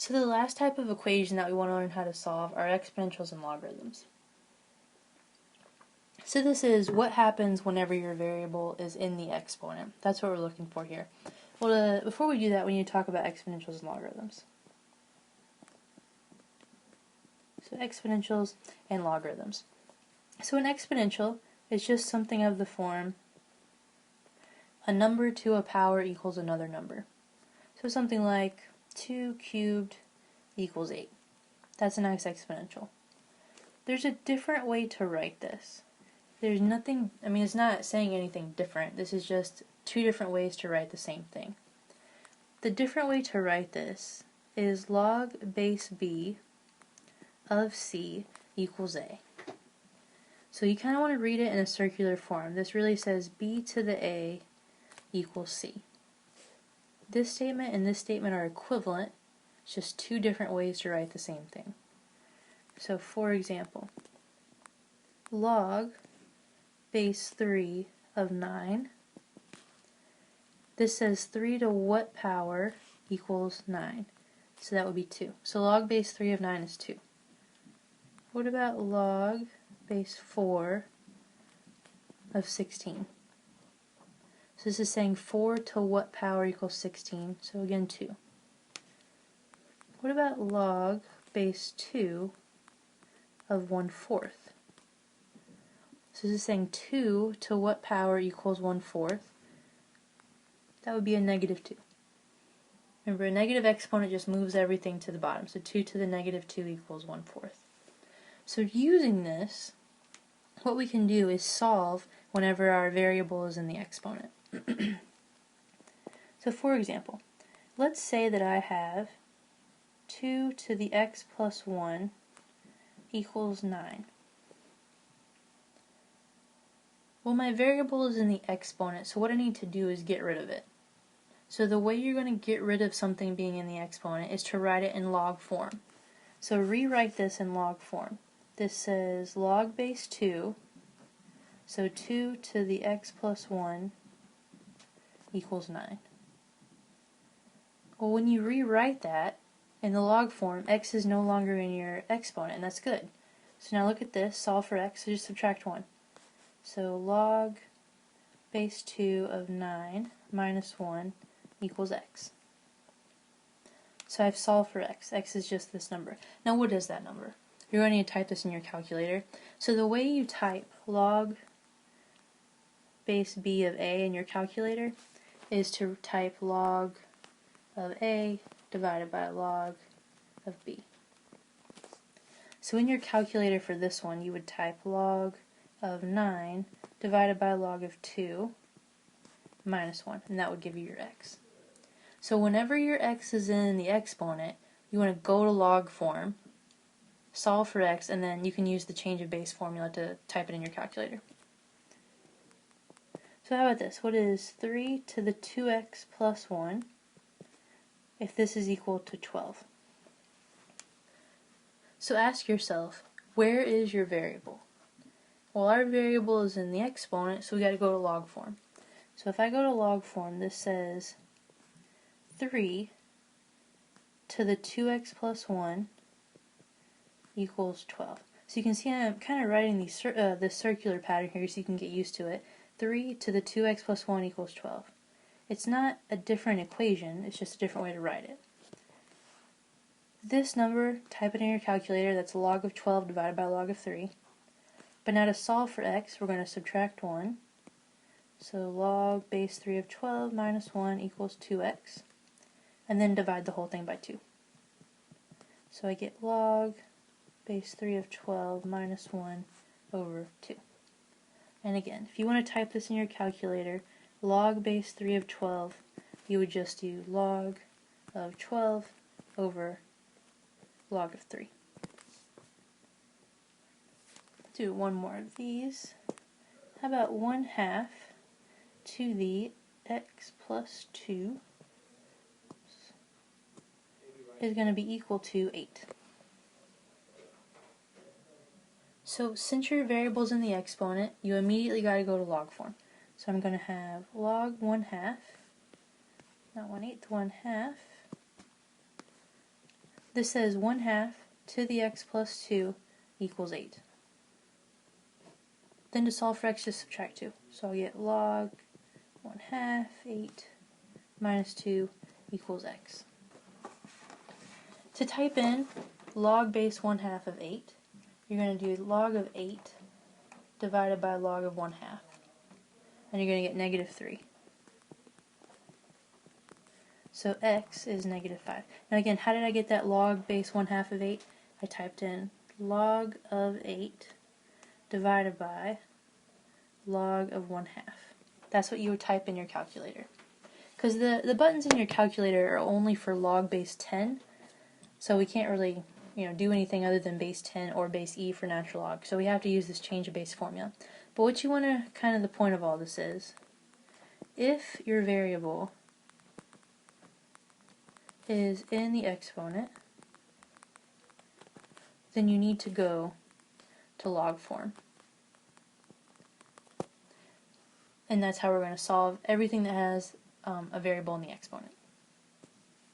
So the last type of equation that we want to learn how to solve are exponentials and logarithms. So this is what happens whenever your variable is in the exponent. That's what we're looking for here. Well, before we do that, we need to talk about exponentials and logarithms. So exponentials and logarithms. So an exponential is just something of the form a number to a power equals another number. So something like 2 cubed equals 8. That's a nice exponential. There's a different way to write this. There's nothing, it's not saying anything different. This is just two different ways to write the same thing. The different way to write this is log base b of c equals a. So you kind of want to read it in a circular form. This really says b to the a equals c. This statement and this statement are equivalent. It's just two different ways to write the same thing. So for example, log base 3 of 9. This says 3 to what power equals 9? So that would be 2. So log base 3 of 9 is 2. What about log base 4 of 16? So this is saying 4 to what power equals 16? So again 2. What about log base 2 of 1/4? So this is saying 2 to what power equals 1/4? That would be a negative 2. Remember, a negative exponent just moves everything to the bottom. So 2 to the negative 2 equals 1/4. So using this, what we can do is solve whenever our variable is in the exponent. So for example, let's say that I have 2 to the x plus 1 equals 9. Well, my variable is in the exponent, so what I need to do is get rid of it. So the way you're going to get rid of something being in the exponent is to write it in log form. So rewrite this in log form. This says log base 2, so 2 to the x plus 1 equals 9. Well, when you rewrite that in the log form, x is no longer in your exponent, and that's good. So now look at this, solve for x, so just subtract 1. So log base 2 of 9 minus 1 equals x. So I've solved for x. X is just this number. Now what is that number? You're going to need to type this in your calculator. So the way you type log base b of a in your calculator is to type log of a divided by log of b. So in your calculator for this one, you would type log of 9 divided by log of 2 minus 1, and that would give you your x. So whenever your x is in the exponent, you want to go to log form, solve for x, and then you can use the change of base formula to type it in your calculator. So how about this? What is 3 to the 2x plus 1 if this is equal to 12? So ask yourself, where is your variable? Well, our variable is in the exponent, so we got to go to log form. So if I go to log form, this says 3 to the 2x plus 1 equals 12. So you can see I'm kind of writing this circular pattern here so you can get used to it. 3 to the 2x plus 1 equals 12. It's not a different equation, it's just a different way to write it. This number, type it in your calculator, that's log of 12 divided by log of 3. But now to solve for x, we're going to subtract 1. So log base 3 of 12 minus 1 equals 2x. And then divide the whole thing by 2. So I get log base 3 of 12 minus 1 over 2. And again, if you want to type this in your calculator, log base 3 of 12, you would just do log of 12 over log of 3. Do one more of these. How about 1/2 to the x plus 2 is going to be equal to 8. So since your variable's in the exponent, you immediately got to go to log form. So I'm going to have log 1/2, not 1/8, 1/2 this says 1/2 to the x plus 2 equals 8. Then to solve for x, just subtract 2. So I'll get log 1/2, 8, minus 2 equals x. To type in log base 1/2 of 8, you're going to do log of 8 divided by log of 1/2. And you're going to get -3. So x is -5. Now again, how did I get that log base 1/2 of 8? I typed in log of 8 divided by log of 1/2. That's what you would type in your calculator. Because the buttons in your calculator are only for log base 10, so we can't really do anything other than base 10 or base e for natural log. So we have to use this change of base formula. But what you want to, kind of the point of all this is, if your variable is in the exponent, then you need to go to log form. And that's how we're going to solve everything that has a variable in the exponent.